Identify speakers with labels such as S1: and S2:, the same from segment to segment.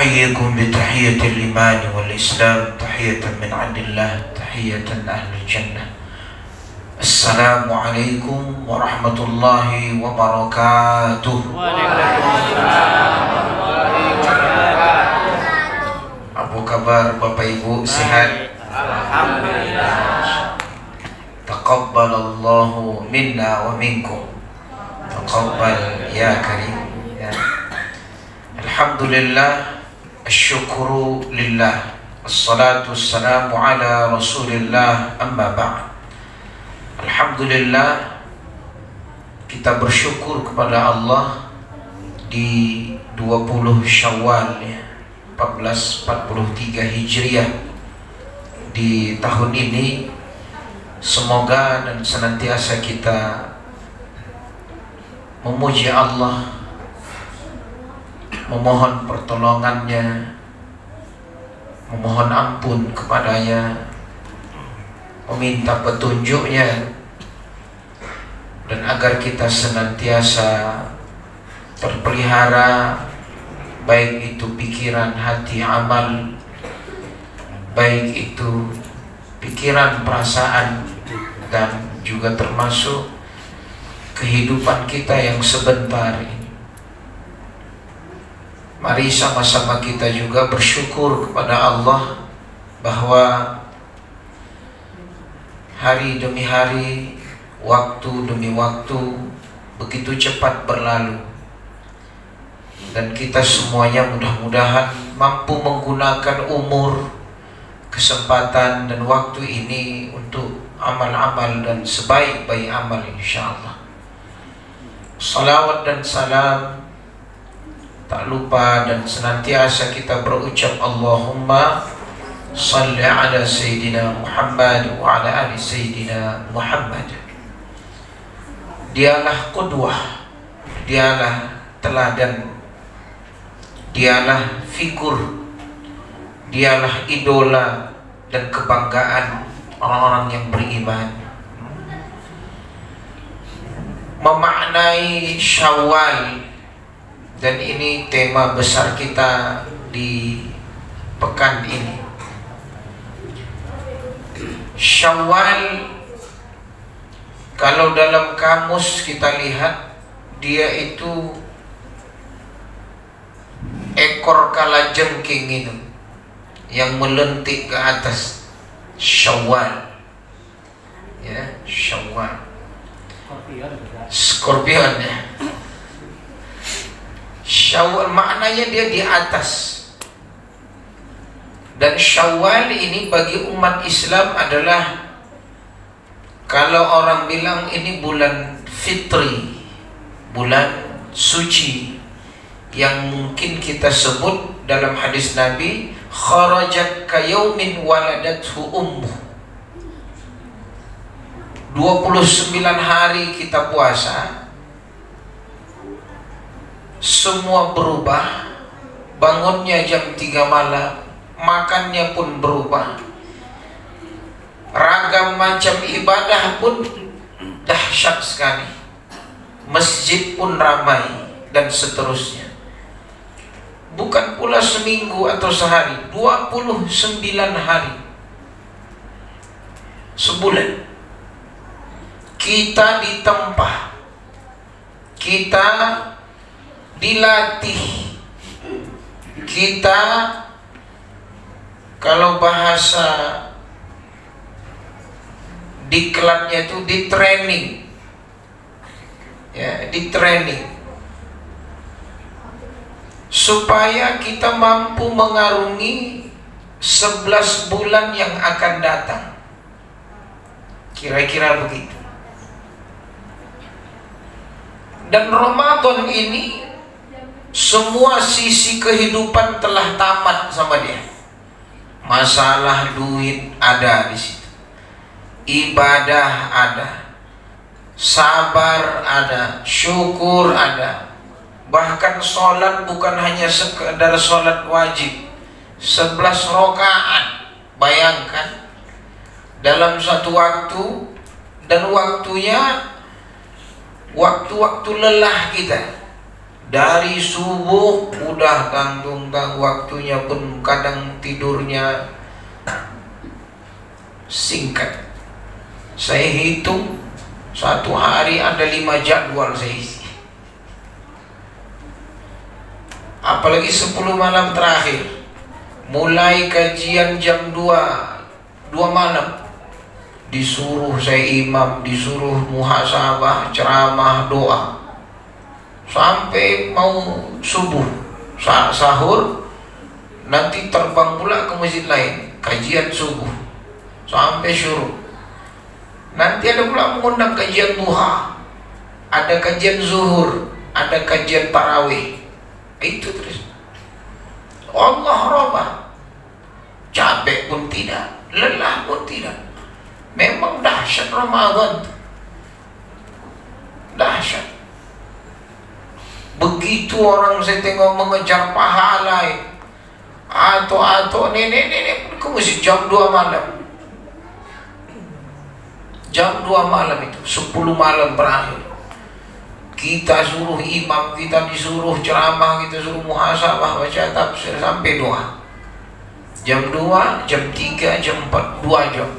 S1: أحييكم بتحية الإيمان والإسلام تحية من عند الله تحية أهل الجنة. السلام عليكم ورحمة الله وبركاته. Apa kabar Bapak Ibu, sehat? Alhamdulillah. Taqabbalallahu minna wa minkum. Taqabbal ya karim. Alhamdulillah, asyukru lillah, assalatu wassalamu ala rasulillah, amma ba'd. Alhamdulillah, kita bersyukur kepada Allah di 20 Syawal 1443 Hijriah di tahun ini. Semoga dan senantiasa kita memuji Allah, memohon pertolongannya, memohon ampun kepadanya, meminta petunjuknya, dan agar kita senantiasa terpelihara, baik itu pikiran, hati, amal, baik itu pikiran, perasaan, dan juga termasuk kehidupan kita yang sebentar ini. Mari sama-sama kita juga bersyukur kepada Allah bahwa hari demi hari, waktu demi waktu begitu cepat berlalu, dan kita semuanya mudah-mudahan mampu menggunakan umur, kesempatan, dan waktu ini untuk amal-amal dan sebaik-baik amal, insyaallah. Salawat dan salam tak lupa dan senantiasa kita berucap Allahumma salli ala Sayyidina Muhammad wa ala ali Sayyidina Muhammad. Dialah qudwah, dialah teladan, dialah figur, dialah idola dan kebanggaan orang-orang yang beriman. Memaknai Syawal, dan ini tema besar kita di pekan ini. Syawal, kalau dalam kamus kita lihat, dia itu ekor kalajengking itu yang melentik ke atas. Syawal, ya, Syawal, Skorpion ya. Syawal maknanya dia di atas. Dan Syawal ini bagi umat Islam adalah, kalau orang bilang ini bulan fitri, bulan suci, yang mungkin kita sebut dalam hadis Nabi, kharajat kayaumin waladathu ummuh. 29 hari kita puasa, semua berubah. Bangunnya jam 3 malam, makannya pun berubah, ragam macam ibadah pun dahsyat sekali, masjid pun ramai, dan seterusnya. Bukan pula seminggu atau sehari, 29 hari, sebulan. Kita ditempa, kita dilatih, kita, kalau bahasa diklatnya itu di training, ya, di training, supaya kita mampu mengarungi 11 bulan yang akan datang. Kira-kira begitu. Dan Ramadan ini, semua sisi kehidupan telah tamat sama dia. Masalah duit ada di situ, ibadah ada, sabar ada, syukur ada. Bahkan sholat bukan hanya sekedar sholat wajib, 11 rakaat. Bayangkan dalam satu waktu, dan waktunya waktu-waktu lelah kita. Dari subuh udah tanggung waktunya pun kadang tidurnya singkat. Saya hitung satu hari ada 5 jadwal saya isi. Apalagi 10 malam terakhir, mulai kajian jam 2 malam, disuruh saya imam, disuruh muhasabah, ceramah, doa, sampai mau subuh, sahur, nanti terbang pula ke masjid lain, kajian subuh, sampai syuruk. Nanti ada pula mengundang kajian duha, ada kajian zuhur, ada kajian tarawih. Itu terus. Allah robah. Capek pun tidak, lelah pun tidak. Memang dahsyat Ramadan. Dahsyat. Begitu orang saya tengok mengejar pahala, atau nenek-nenek ke masjid jam 2 malam. Jam 2 malam itu 10 malam berakhir. Kita suruh imam, kita disuruh ceramah, kita suruh muhasabah, baca tafsir sampai doa. Jam 2, jam 3, jam 4, 2 jam.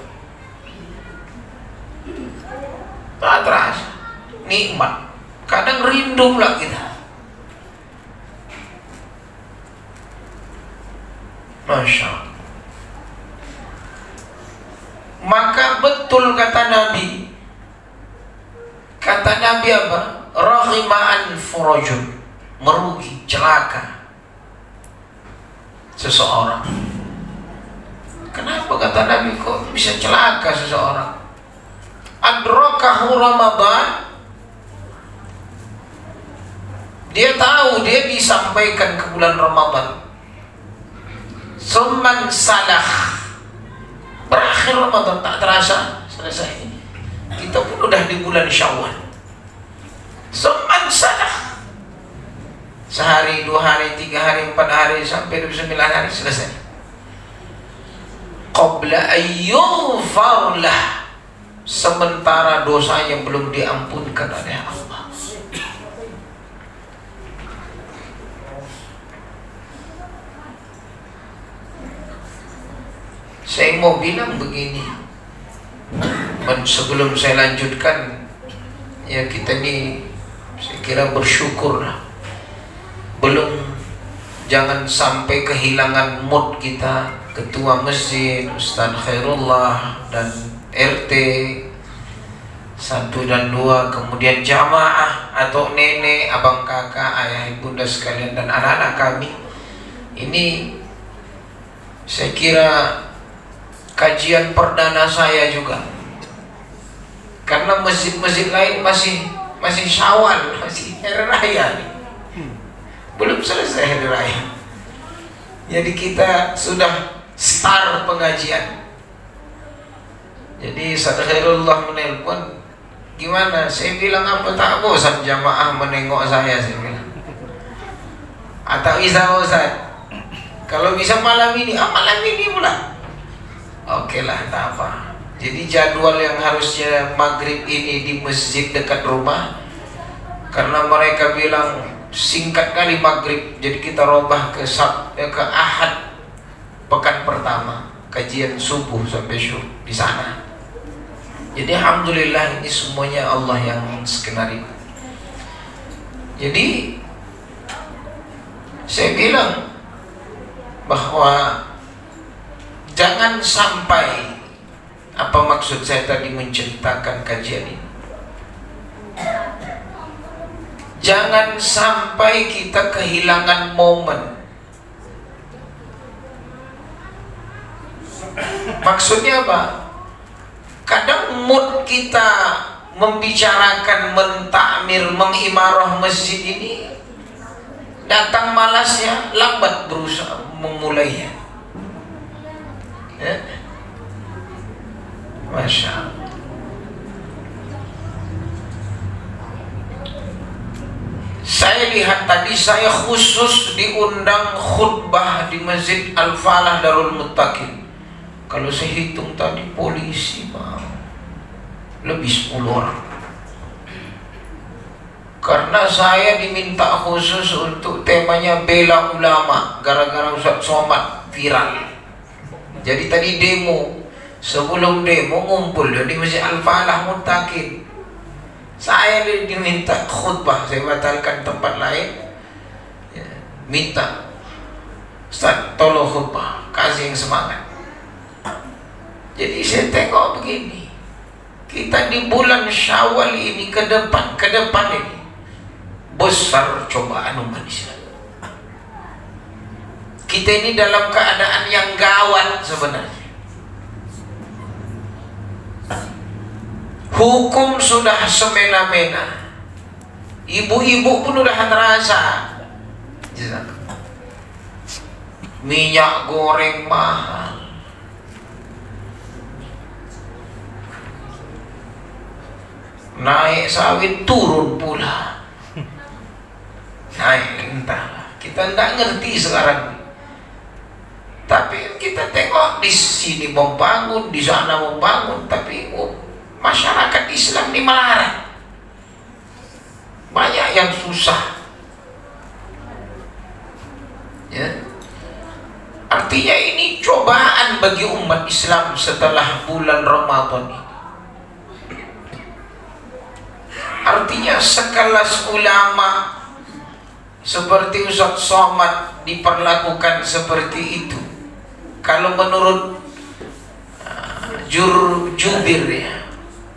S1: Tak terasa, nikmat. Kadang rindu pula kita. Masya Allah. Maka betul kata Nabi. Kata Nabi apa? Rahima'an furajun, merugi, celaka seseorang. Kenapa kata Nabi kok bisa celaka seseorang? Adrakahu Ramadan, dia tahu dia disampaikan ke bulan Ramadan, summan salah, berakhir Ramadan, tak terasa selesai. Kita pun udah di bulan Syawal. Summan salah, sehari, 2 hari, 3 hari, 4 hari, sampai 29 hari selesai. Qabla ayyughfar lah, sementara dosanya belum diampunkan oleh Allah. Saya mau bilang begini, sebelum saya lanjutkan, ya kita ini saya kira bersyukurlah. Jangan sampai kehilangan mood kita. Ketua masjid, Ustaz Khairullah, dan RT 1 dan 2, kemudian jamaah atau nenek, abang kakak, ayah ibunda sekalian, dan anak-anak kami. Ini saya kira kajian perdana saya juga, karena masjid-masjid lain masih Syawal, masih hari raya nih. Belum selesai hari raya. Jadi kita sudah start pengajian. Jadi Ustaz Khairullah menelpon, gimana? Saya bilang apa, tak bosan jamaah menengok saya bilang. Atau bisa Ustaz, kalau bisa malam ini, malam ini pula. Oke lah, tak apa. Jadi jadwal yang harusnya maghrib ini di masjid dekat rumah, karena mereka bilang singkat kali maghrib, jadi kita robah ke Ahad pekan pertama, kajian subuh sampai syuruk di sana. Jadi alhamdulillah ini semuanya Allah yang skenario. Jadi saya bilang bahwa jangan sampai, apa maksud saya tadi menceritakan kajian ini, jangan sampai kita kehilangan momen. Maksudnya apa? Kadang mood kita membicarakan, mentakmir, mengimarah masjid ini, datang malasnya, lambat berusaha memulainya. Ya? Masya Allah. Saya lihat tadi, saya khusus diundang khutbah di Masjid Al-Falah Darul Muttaqin. Kalau saya hitung tadi polisi lebih 10 orang. Karena saya diminta khusus untuk temanya bela ulama, gara-gara Ustaz Somad viral. Jadi tadi demo, sebelum demo ngumpul di Masjid Al-Falah Muttaqin. Saya diminta khutbah, saya batalkan tempat lain, ya, minta Ustaz tolong khutbah, kasih yang semangat. Jadi saya tengok begini, kita di bulan Syawal ini ke depan ini besar cobaan umat Islam. Kita ini dalam keadaan yang gawat sebenarnya. Hukum sudah semena-mena, ibu-ibu pun udah terasa. Minyak goreng mahal, naik sawit turun pula. Naik entahlah, kita tidak ngerti sekarang. Tapi kita tengok di sini membangun, di sana membangun, tapi masyarakat Islam ini melarang. Banyak yang susah. Ya. Artinya ini cobaan bagi umat Islam setelah bulan Ramadan ini. Artinya sekelas ulama seperti Ustaz Somad diperlakukan seperti itu. Kalau menurut jubir ya,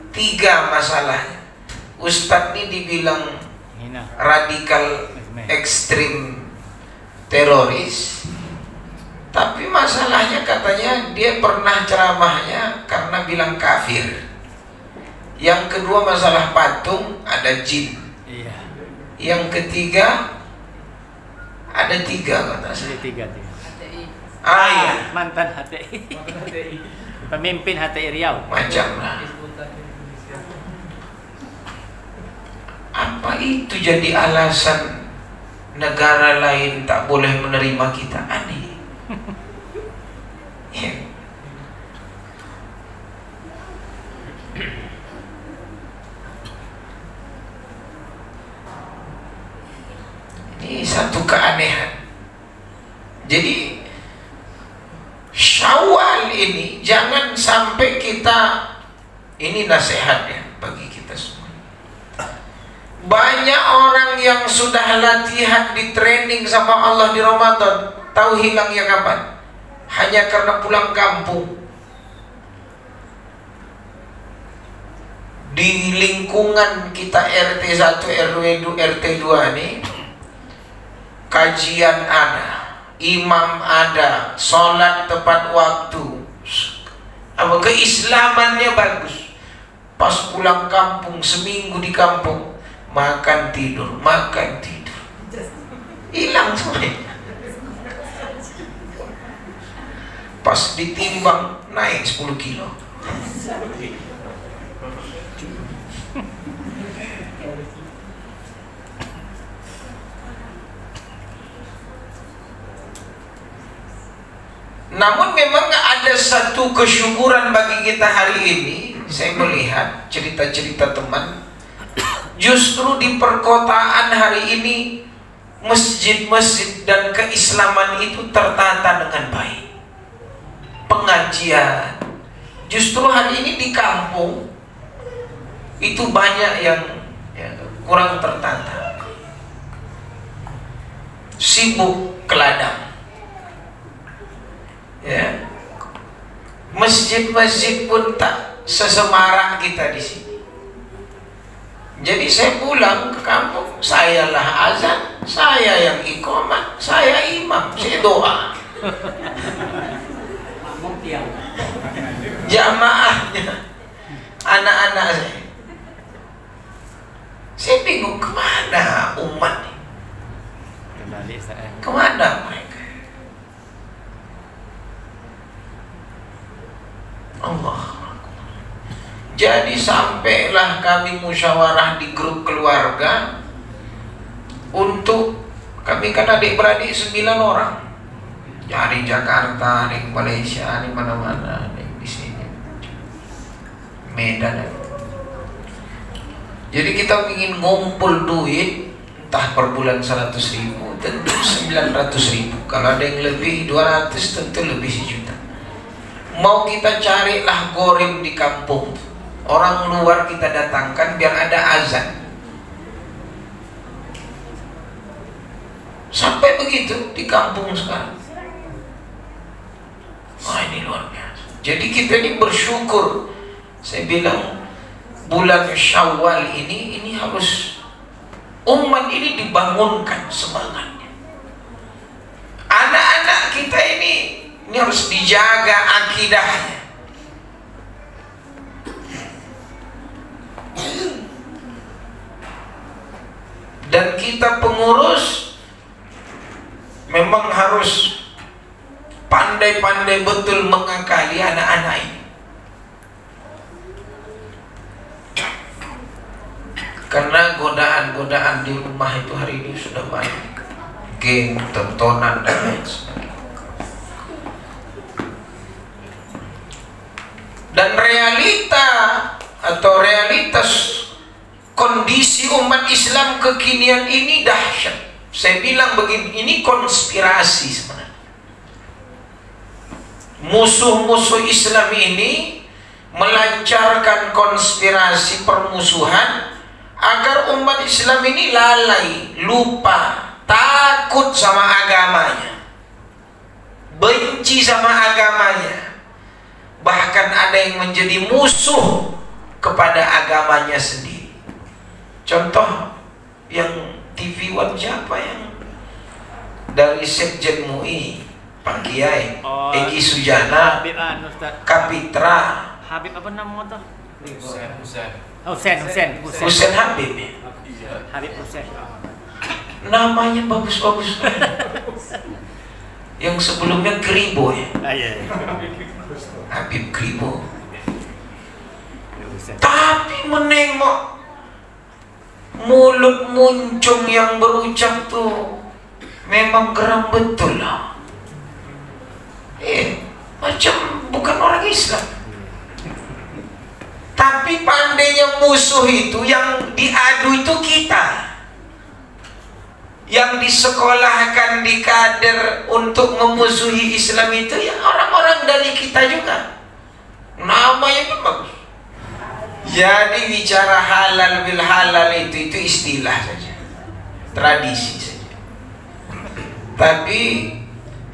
S1: 3 masalahnya. Ustadz ini dibilang radikal ekstrim teroris, tapi masalahnya katanya dia pernah ceramahnya karena bilang kafir. Yang kedua masalah patung, ada jin. Yang ketiga ada 3 kata saya. 3. Iya.
S2: Mantan HTI. Pemimpin HTI Riau.
S1: Macam lah. Apa itu jadi alasan negara lain tak boleh menerima kita? Aneh. Ya. Ini satu keanehan. Jadi Syawal ini jangan sampai kita, ini nasihatnya bagi kita semua. Banyak orang yang sudah latihan di training sama Allah di Ramadan, tahu hilangnya kapan? Hanya karena pulang kampung. Di lingkungan kita RT 1, RW 2, RT 2 ini kajian ada, imam ada, sholat tepat waktu, apa keislamannya bagus. Pas pulang kampung, seminggu di kampung, makan tidur, hilang semuanya. Pas ditimbang naik 10 kilo. Namun memang ada satu kesyukuran bagi kita hari ini. Saya melihat cerita-cerita teman, justru di perkotaan hari ini masjid-masjid dan keislaman itu tertata dengan baik. Pengajian, justru hari ini di kampung itu banyak yang kurang tertata, sibuk ke ladang. Ya, masjid-masjid pun tak sesemarak kita di sini. Jadi saya pulang ke kampung, sayalah azan, saya yang iqamah, saya imam, saya doa. Jamaahnya anak-anak saya bingung kemana umat ini, kemana mereka? Allah. Jadi sampailah kami musyawarah di grup keluarga untuk, kami kan adik-beradik 9 orang, dari Jakarta, dari Malaysia, di mana-mana, di sini, Medan. Jadi kita ingin ngumpul duit, entah per bulan 100.000, tentu 900.000. Kalau ada yang lebih 200, tentu lebih 1 juta. Mau kita carilah gorim di kampung, orang luar kita datangkan biar ada azan. Sampai begitu di kampung sekarang. Wah, ini luar biasa. Jadi kita ini bersyukur. Saya bilang bulan Syawal ini harus umat ini dibangunkan semangatnya. Anak-anak kita ini harus dijaga akidahnya. Dan kita pengurus memang harus pandai-pandai betul mengakali anak-anak ini. Karena godaan-godaan di rumah itu hari ini sudah banyak. Game, tontonan, dan lain sebagainya. Dan realita atau realitas kondisi umat Islam kekinian ini dahsyat. Saya bilang begini, ini konspirasi sebenarnya. Musuh-musuh Islam ini melancarkan konspirasi permusuhan agar umat Islam ini lalai, lupa, takut sama agamanya, benci sama agamanya, bahkan ada yang menjadi musuh kepada agamanya sendiri. Contoh yang TV One siapa yang dari Sekjen MUI, Pak Kiai Egi Sujana, Kapitra,
S2: Habib apa nama tuh?
S1: Husain Habib ya?
S2: Habib Husain.
S1: Namanya bagus-bagus. Yang sebelumnya Kribo ya?
S2: Iya.
S1: Habib Kribo. Tapi menengok mulut muncung yang berucap tuh memang geram betul lah. Macam bukan orang Islam. Tapi pandainya musuh itu, yang diadu itu kita, yang disekolahkan, dikader untuk memusuhi Islam itu ya orang-orang dari kita juga. Namanya pun bagus. Jadi bicara halal bil halal itu istilah saja, tradisi saja. Tapi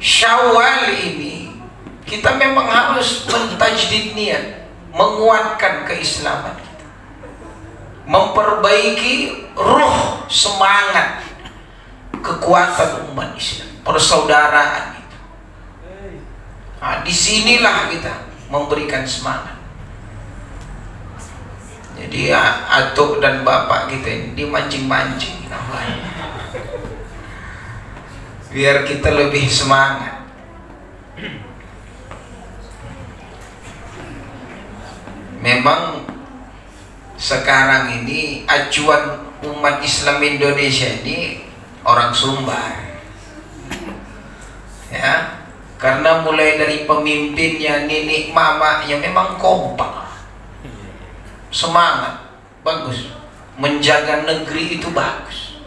S1: Syawal ini kita memang harus mentajdid niat, menguatkan keislaman kita, memperbaiki ruh, semangat, kekuatan umat Islam, persaudaraan itu. Nah, disinilah kita memberikan semangat. Jadi atuk dan bapak kita ini dimancing-mancing, biar kita lebih semangat. Memang sekarang ini acuan umat Islam Indonesia ini orang Sumbar, ya, karena mulai dari pemimpinnya, nenek mamanya memang kompak, semangat, bagus, menjaga negeri itu bagus.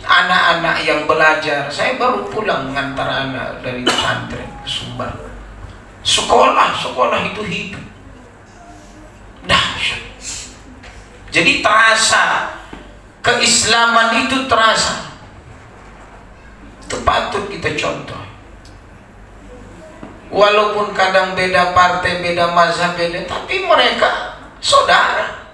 S1: Anak-anak yang belajar, saya baru pulang mengantar anak dari pesantren ke Sumbar. Sekolah itu hidup, dahsyat. Jadi terasa keislaman itu, terasa. Itu patut kita contoh. Walaupun kadang beda partai, beda mazhab, beda, tapi mereka saudara.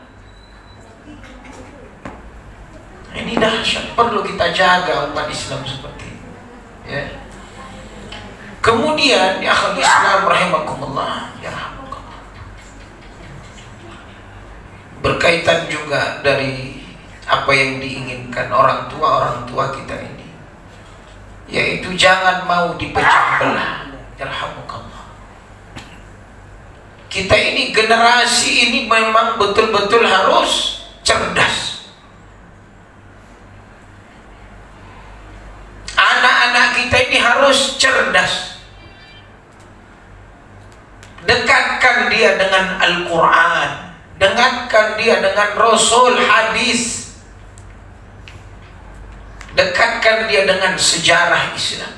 S1: Ini dahsyat, perlu kita jaga umat Islam seperti ini, ya. Kemudian ya akhul Islam rahimakumullah, ya rahimakumullah, berkaitan juga dari apa yang diinginkan orang tua kita ini, yaitu jangan mau dipecah belah. Ya rahimakumullah. Kita ini, generasi ini memang betul-betul harus cerdas. Anak-anak kita ini harus cerdas. Dekatkan dia dengan Al-Quran, Dengatkan dia dengan Rasul, hadis. Dekatkan dia dengan sejarah Islam.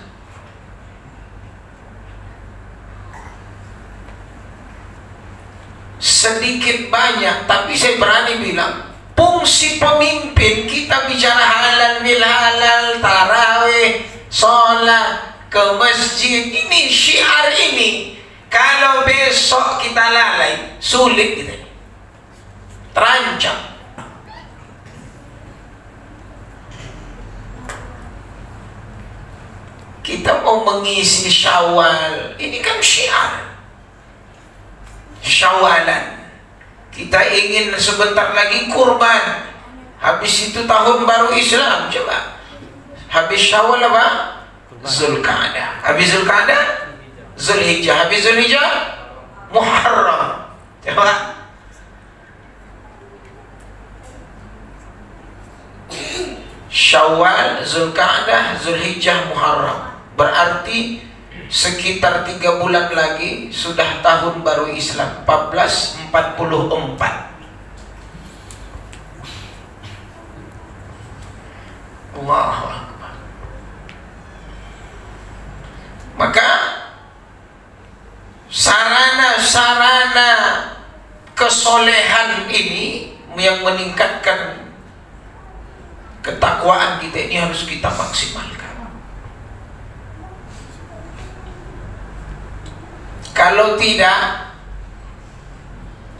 S1: Sedikit banyak, tapi saya berani bilang, fungsi pemimpin, kita bicara halal bil halal, tarawih, sholat, ke masjid, ini syiar ini. Kalau besok kita lalai, sulit kita, terancam. Kita mau mengisi Syawal, ini kan syiar. Syawalan. Kita ingin sebentar lagi kurban. Habis itu tahun baru Islam. Coba. Habis Syawal apa? Zulqa'dah. Habis Zulqa'dah? Zulhijjah. Habis Zulhijjah? Muharram. Coba. Syawal, Zulqa'dah, Zulhijjah, Muharram. Berarti sekitar 3 bulan lagi sudah tahun baru Islam 1444. Allahu Akbar. Maka sarana-sarana kesolehan ini yang meningkatkan ketakwaan kita ini harus kita maksimalkan. Kalau tidak,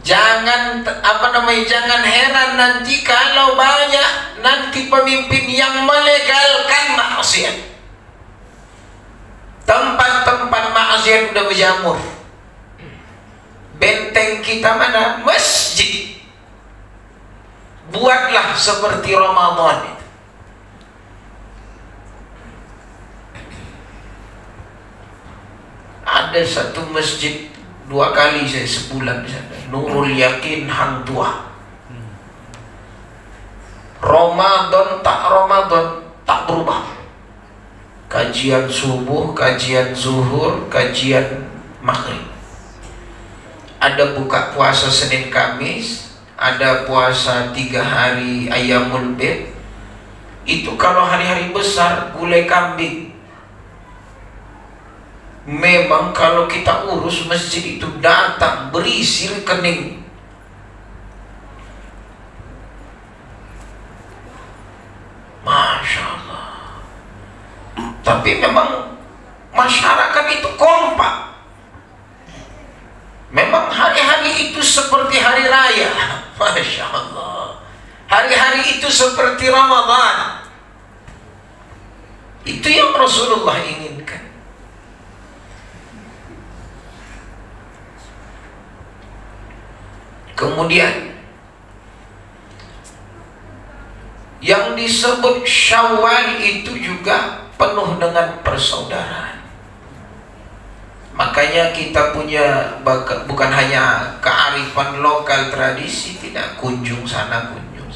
S1: jangan jangan heran nanti kalau banyak nanti pemimpin yang melegalkan maksiat. Tempat-tempat maksiat udah berjamur. Benteng kita mana? Masjid. Buatlah seperti Ramadan itu. Ada satu masjid 2 kali saya sebulan di sana. Nurul Yakin Hang Tuah. Ramadan tak berubah. Kajian subuh, kajian zuhur, kajian maghrib. Ada buka puasa Senin Kamis, ada puasa 3 hari Ayyamul Bid. Itu kalau hari-hari besar gulai kambing. Memang kalau kita urus masjid itu datang berisi rekening. Masya Allah. Tapi memang masyarakat itu kompak. Memang hari-hari itu seperti hari raya. Masya Allah. Hari-hari itu seperti Ramadan. Itu yang Rasulullah inginkan. Kemudian yang disebut Syawal itu juga penuh dengan persaudaraan. Makanya kita punya bukan hanya kearifan lokal tradisi, tidak kunjung sana kunjung.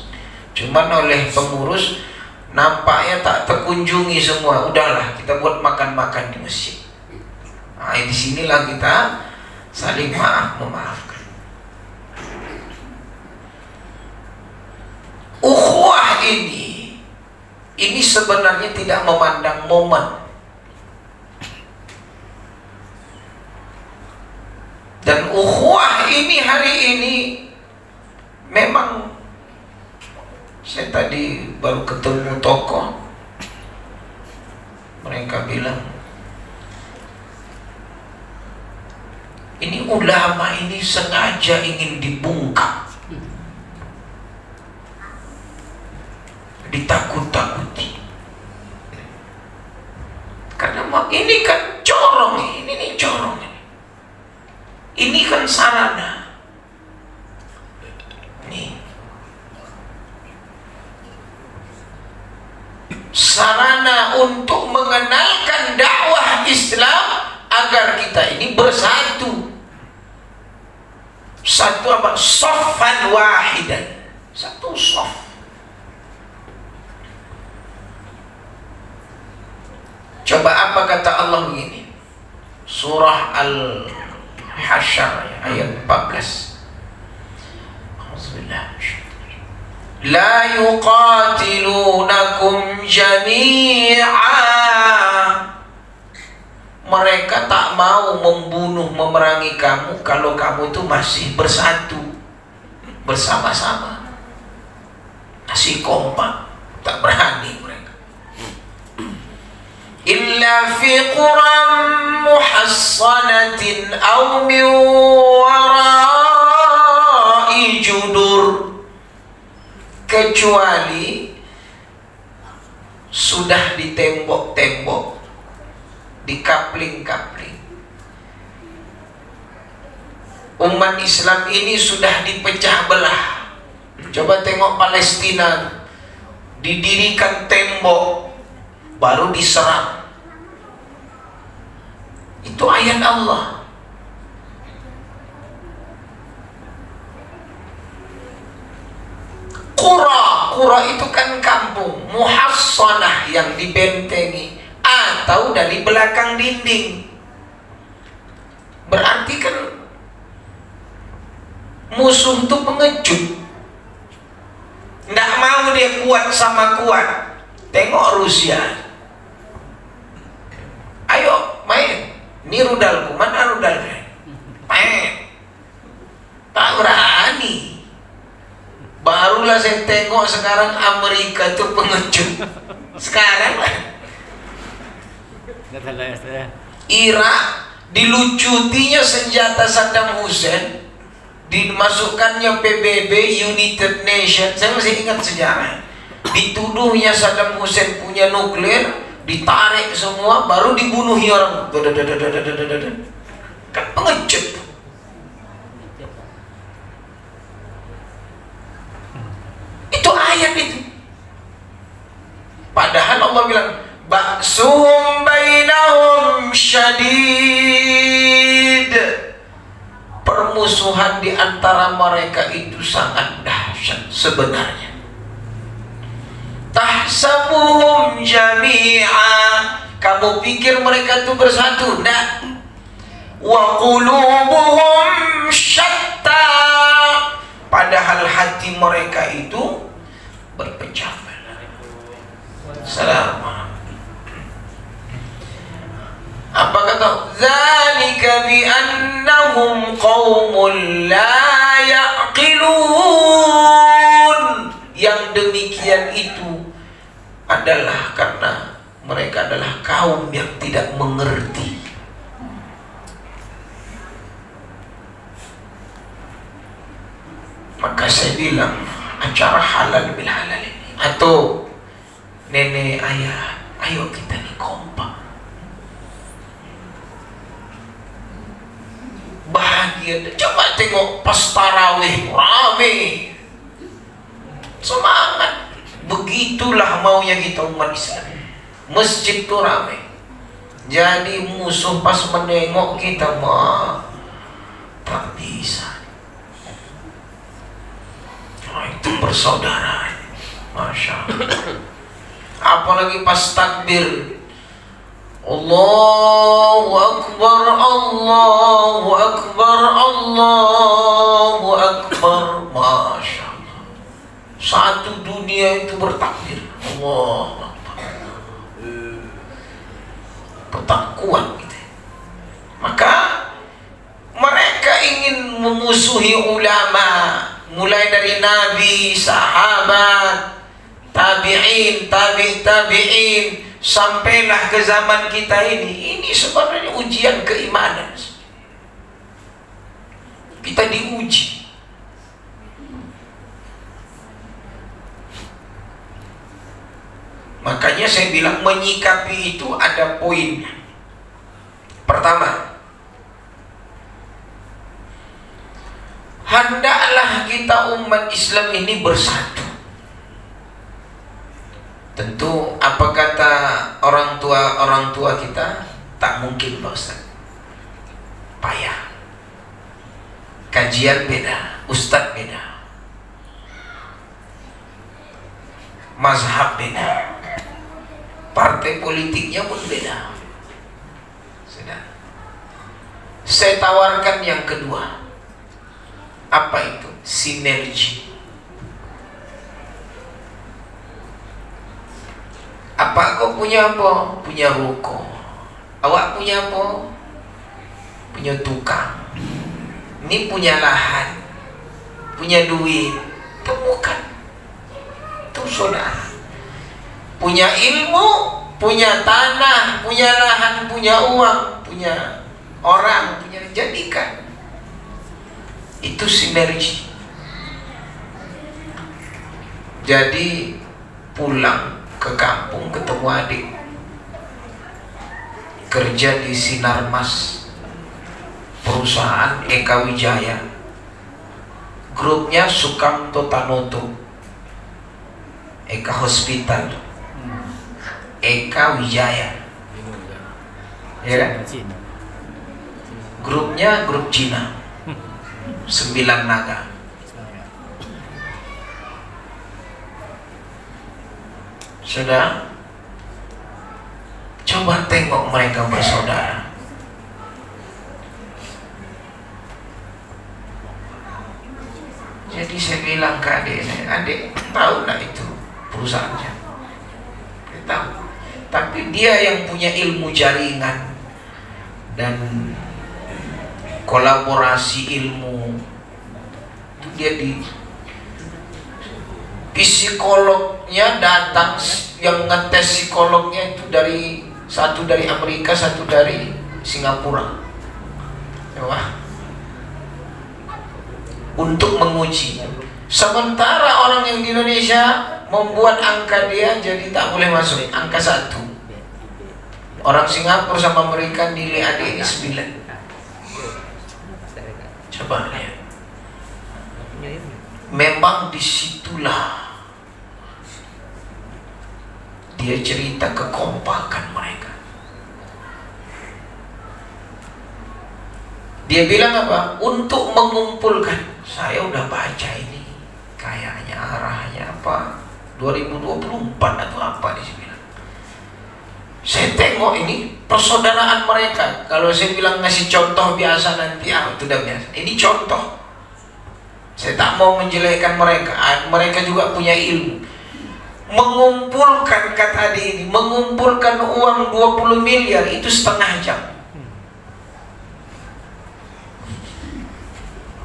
S1: Cuman oleh pengurus nampaknya tak terkunjungi semua. Udahlah, kita buat makan-makan di masjid. Nah, di sinilah kita saling memaafkan. Ukhuwah ini sebenarnya tidak memandang momen. Dan ukhuwah ini hari ini memang, saya tadi baru ketemu tokoh, mereka bilang ini ulama ini sengaja ingin dibungkam, ditakut-takuti, karena ini kan corong, ini corong, ini kan sarana nih, sarana untuk mengenalkan dakwah Islam agar kita ini bersatu. Satu apa? Saffan wahidan, satu saf. Coba apa kata Allah begini, surah Al-Hasyr ayat 14. billah. La yuqatilunakum jami'a. Mereka tak mau membunuh, memerangi kamu kalau kamu itu masih bersatu, bersama-sama, masih kompak. Tak berani mereka. Illa fi quram muhassanatin aw min wara'i judur, kecuali sudah di tembok-tembok, di kapling-kapling. Umat Islam ini sudah dipecah belah. Coba tengok Palestina, didirikan tembok baru diserang. Itu ayat Allah. Qura itu kan kampung, muhassanah yang dibentengi atau dari belakang dinding. Berarti kan musuh itu pengecut. Nggak mau dia kuat sama kuat. Tengok Rusia. Ayo main. Ini rudalku, mana rudalnya? Main. Tak berani. Barulah saya tengok sekarang Amerika itu pengecut. Sekarang lah. Irak dilucutinya senjata Saddam Hussein, dimasukkannya PBB, United Nations. Saya masih ingat sejarah. Dituduhnya Saddam Hussein punya nuklir, ditarik semua, baru dibunuhi orang. Kan pengecut. Itu ayat itu. Padahal Allah bilang ba'suhum bainahum syadid. Permusuhan di antara mereka itu sangat dahsyat sebenarnya. Tahsabuhum jami'a, kamu pikir mereka itu bersatu? Nah, wa qulubuhum syatta, padahal hati mereka itu berpecah belah. Salam. Apa kata? Zalika bi annahum qaumun la yaqilun. Yang demikian itu adalah karena mereka adalah kaum yang tidak mengerti. Maka saya bilang acara halal bil halal ini, atau nenek ayah, ayo kita nih kompak, bahagia. Coba tengok pas tarawih rame, semangat. Begitulah maunya kita umat Islam. Masjid itu rame. Jadi musuh pas menengok kita mah tak bisa. Nah, itu persaudaraan. Masya Allah. Apalagi pas takbir, Allahu Akbar, Allahu Akbar, Allahu Akbar. Masya Allah. Satu dunia itu bertakbir. Allah Akbar. Tetap kuat gitu. Maka mereka ingin memusuhi ulama, mulai dari nabi, sahabat, tabi'in, tabi'in, sampailah ke zaman kita ini. Ini sebenarnya ujian keimanan. Kita diuji. Makanya saya bilang menyikapi itu ada poinnya. Pertama, hendaklah kita umat Islam ini bersatu. Tentu apa kata orang tua kita, tak mungkin Pak Ustaz. Payah. Kajian beda, ustadz beda, mazhab beda, partai politiknya pun beda. Sudah. Saya tawarkan yang kedua. Apa itu? Sinergi. Apa kau punya apa? Punya ruko. Awak punya apa? Punya tukang. Ini punya lahan, punya duit. Temukan. Itu saudara. Punya ilmu, punya tanah, punya lahan, punya uang, punya orang, punya, jadikan. Itu sinergi. Jadi pulang ke kampung ketemu adik, kerja di Sinarmas, perusahaan Eka Wijaya, grupnya Sukamto Tanoto, Eka Hospital, Eka Wijaya, ya kan? Grupnya grup Cina, 9 naga. Sudah, coba tengok mereka bersaudara. Jadi saya bilang ke adik tahu nggak itu perusahaannya? Dia tahu. Tapi dia yang punya ilmu jaringan dan kolaborasi ilmu itu, dia di psikolognya datang, yang ngetes psikolognya itu satu dari Amerika, satu dari Singapura, wah, untuk menguji. Sementara orang yang di Indonesia membuat angka dia jadi tak boleh masuk, angka 1. Orang Singapura sama Amerika nilai adik ini 9. Coba lihat. Memang disitulah dia cerita kekompakan mereka. Dia bilang apa? Untuk mengumpulkan. Saya udah baca ini, kayaknya arahnya apa? 2024 atau apa di sini. Saya tengok ini persaudaraan mereka. Kalau saya bilang ngasih contoh biasa nanti, itu udah biasa. Ini contoh. Saya tak mau menjelekkan mereka. Mereka juga punya ilmu. Mengumpulkan, kata adik ini, mengumpulkan uang 20 miliar itu setengah jam.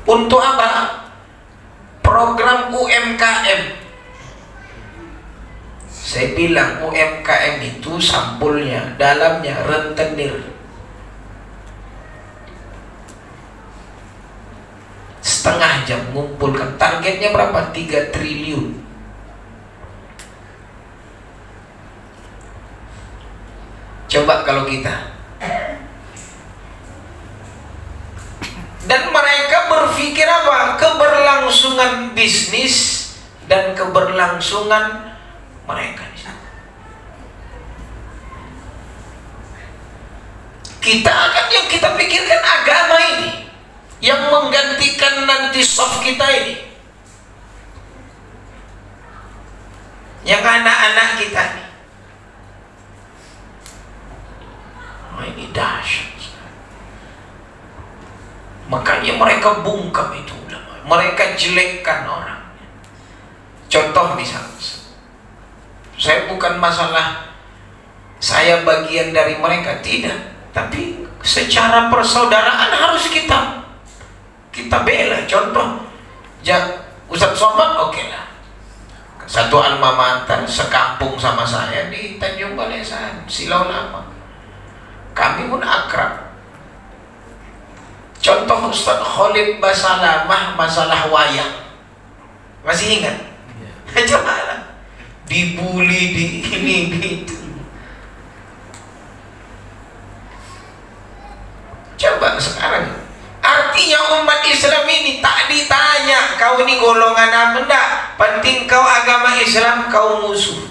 S1: Untuk apa? Program UMKM. Saya bilang UMKM itu sampulnya, dalamnya rentenir. Setengah jam mengumpulkan. Targetnya berapa? 3 triliun. Coba kalau kita. Dan mereka berpikir apa? Keberlangsungan bisnis dan keberlangsungan mereka. Kita akan, yang kita pikirkan agama ini yang menggantikan nanti soft kita ini, yang anak-anak kita ini. Ini dahsyat. Makanya mereka bungkam itu ulama, mereka jelekkan orang. Contoh misalnya, saya bukan masalah saya bagian dari mereka, tidak, tapi secara persaudaraan harus kita bela. Contoh, Ustadz Somad, oke lah, satu alma mater, sekampung sama saya di Tanjung Balesan, Silau Lama, kami pun akrab. Contoh Ustadz Khalid Basalamah, masalah wayang, masih ingat? Coba lah, dibully, di ini, gitu. Coba sekarang, artinya umat Islam ini tak ditanya kau ini golongan apa, enggak. Penting kau agama Islam, kau musuh.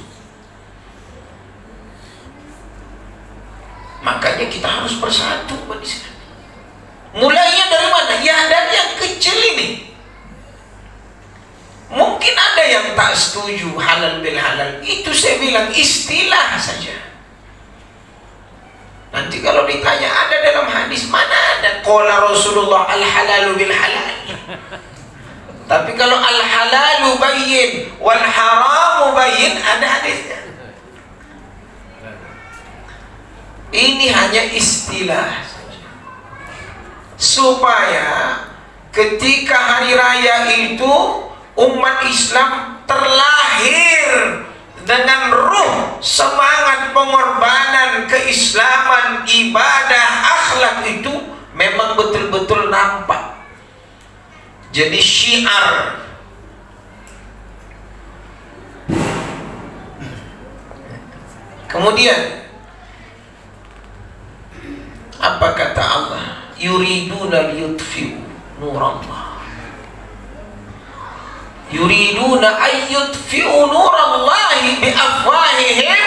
S1: Makanya kita harus bersatu umat Islam. Mulainya dari mana? Ya dari yang kecil ini. Mungkin ada yang tak setuju halal bil halal. Itu saya bilang istilah saja. Nanti kalau ditanya ada dalam hadis, mana ada qala Rasulullah al halalu bil halal. Tapi kalau al halalu bayyin wal haramu bayyin, ada hadisnya. Ini hanya istilah saja. Supaya ketika hari raya itu umat Islam terlahir dengan ruh, semangat pengorbanan, keislaman, ibadah, akhlak itu memang betul-betul nampak. Jadi syiar. Kemudian apa kata Allah? Yuriduna liyutfi'u nurallah. Yuriduna ayyutfi'u nurallahi biafwahihim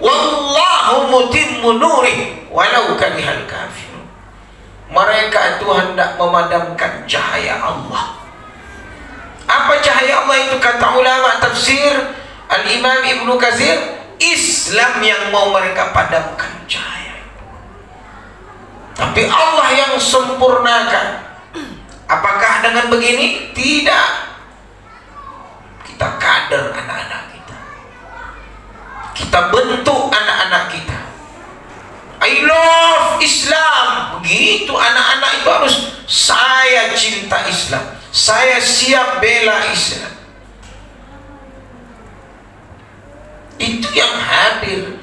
S1: wallahu mutimmu nurih walau karihal kafirun. Mereka itu hendak memadamkan cahaya Allah. Apa cahaya Allah itu? Kata ulama tafsir Al-Imam Ibnu Katsir, Islam yang mau mereka padamkan cahaya. Tapi Allah yang sempurnakan. Apakah dengan begini? Tidak. Kita kader anak-anak kita. Kita bentuk anak-anak kita. I love Islam. Begitu anak-anak itu harus, saya cinta Islam, saya siap bela Islam. Itu yang hadir.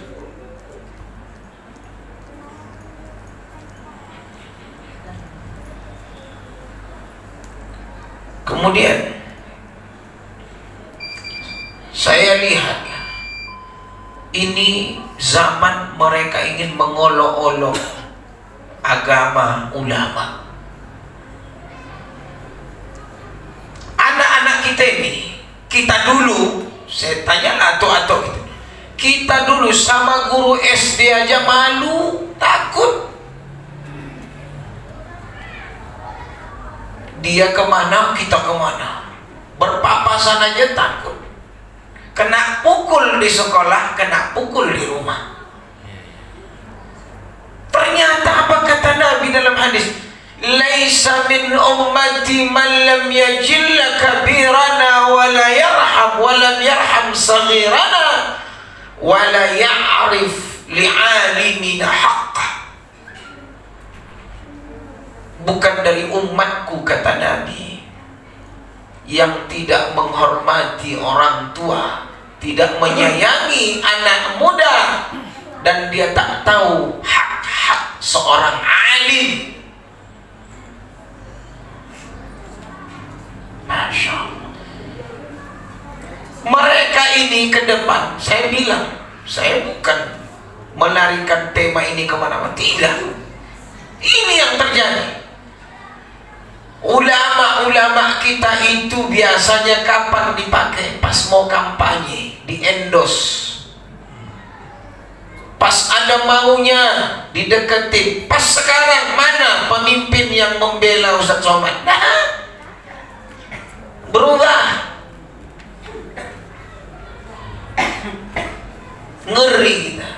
S1: Kemudian saya lihat ini zaman mereka ingin mengolok-olok agama ulama. Anak-anak kita ini, kita dulu, saya tanya atau kita dulu sama guru SD aja malu, takut. Dia kemana, kita kemana. Berpapasan aja takut. Kena pukul di sekolah, kena pukul di rumah. Ternyata apa kata Nabi dalam hadis? Laisa min ummati man lam yajilla kabirana wa la yarham wa lam yarham saghirana wa la ya'rif li'alimina haqqa. Bukan dari umatku, kata Nabi, yang tidak menghormati orang tua, tidak menyayangi anak muda, dan dia tak tahu hak-hak seorang alim. Masya Allah. Mereka ini ke depan, saya bilang, saya bukan melarikan tema ini kemana-mana, tidak. Ini yang terjadi. Ulama-ulama kita itu biasanya kapan dipakai? Pas mau kampanye, di endorse. Pas ada maunya, dideketin. Pas sekarang mana pemimpin yang membela Ustaz Somad? Nah, berubah. Ngeri kita.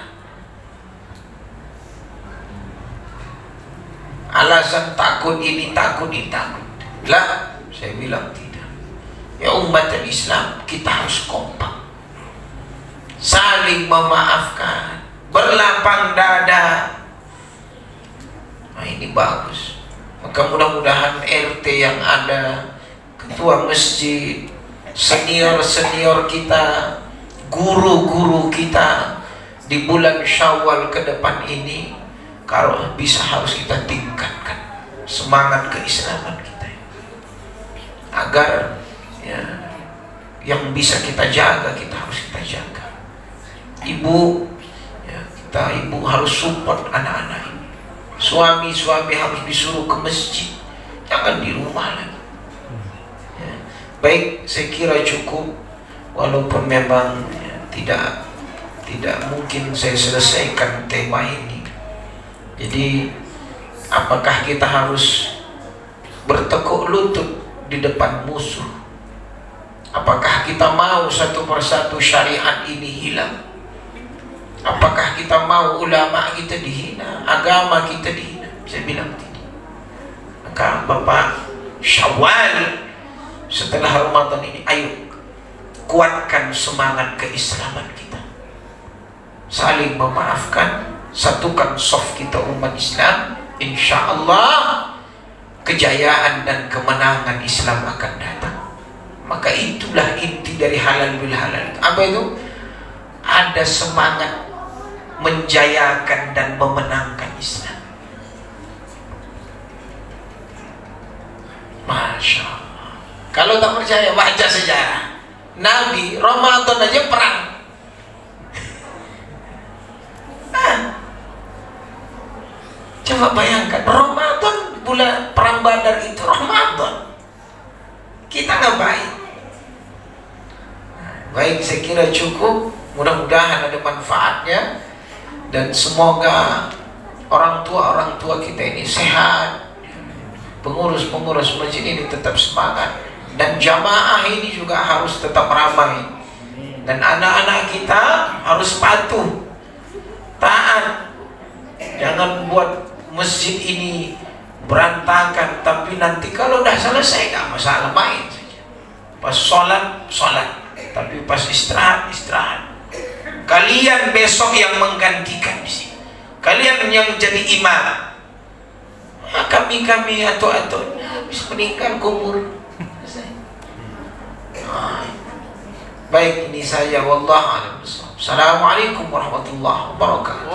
S1: Alasan takut ini, takut ini, takut. Lah, saya bilang tidak. Ya umat Islam, kita harus kompak, saling memaafkan, berlapang dada. Nah, ini bagus. Maka mudah-mudahan RT yang ada, ketua masjid, senior-senior kita, guru-guru kita, di bulan Syawal ke depan ini, kalau bisa harus kita tingkatkan semangat keislaman kita, agar ya, yang bisa kita jaga, kita harus kita jaga. Ibu, ya, ibu harus support anak-anak ini. Suami harus disuruh ke masjid, jangan di rumah lagi. Ya. Baik, saya kira cukup, walaupun memang ya, tidak mungkin saya selesaikan tema ini. Jadi apakah kita harus bertekuk lutut di depan musuh? Apakah kita mau satu persatu syariat ini hilang? Apakah kita mau ulama kita dihina, agama kita dihina? Saya bilang tidak. Maka Bapak, Syawal setelah Ramadan ini, ayo kuatkan semangat keislaman kita, saling memaafkan, Satukan soft kita umat Islam, insya Allah kejayaan dan kemenangan Islam akan datang. Maka itulah inti dari halal bil halal. Apa itu? Ada semangat menjayakan dan memenangkan Islam. Masya Allah. Kalau tak percaya, baca sejarah. Nabi Ramadan aja perang. Coba bayangkan, Ramadan, bulan perang Badar itu Ramadan. Kita ngapain? Baik, saya kira cukup. Mudah-mudahan ada manfaatnya, dan semoga orang tua kita ini sehat, pengurus masjid ini tetap semangat, dan jamaah ini juga harus tetap ramai, dan anak-anak kita harus patuh, taat. Jangan buat masjid ini berantakan, tapi nanti kalau udah selesai gak masalah, main saja. Pas sholat, tapi pas istirahat. Kalian besok yang menggantikan di sini. Kalian yang jadi imam. Kami atau habis meninggal kubur. Baik, ini saya, wallahu a'lam. Assalamualaikum warahmatullahi wabarakatuh.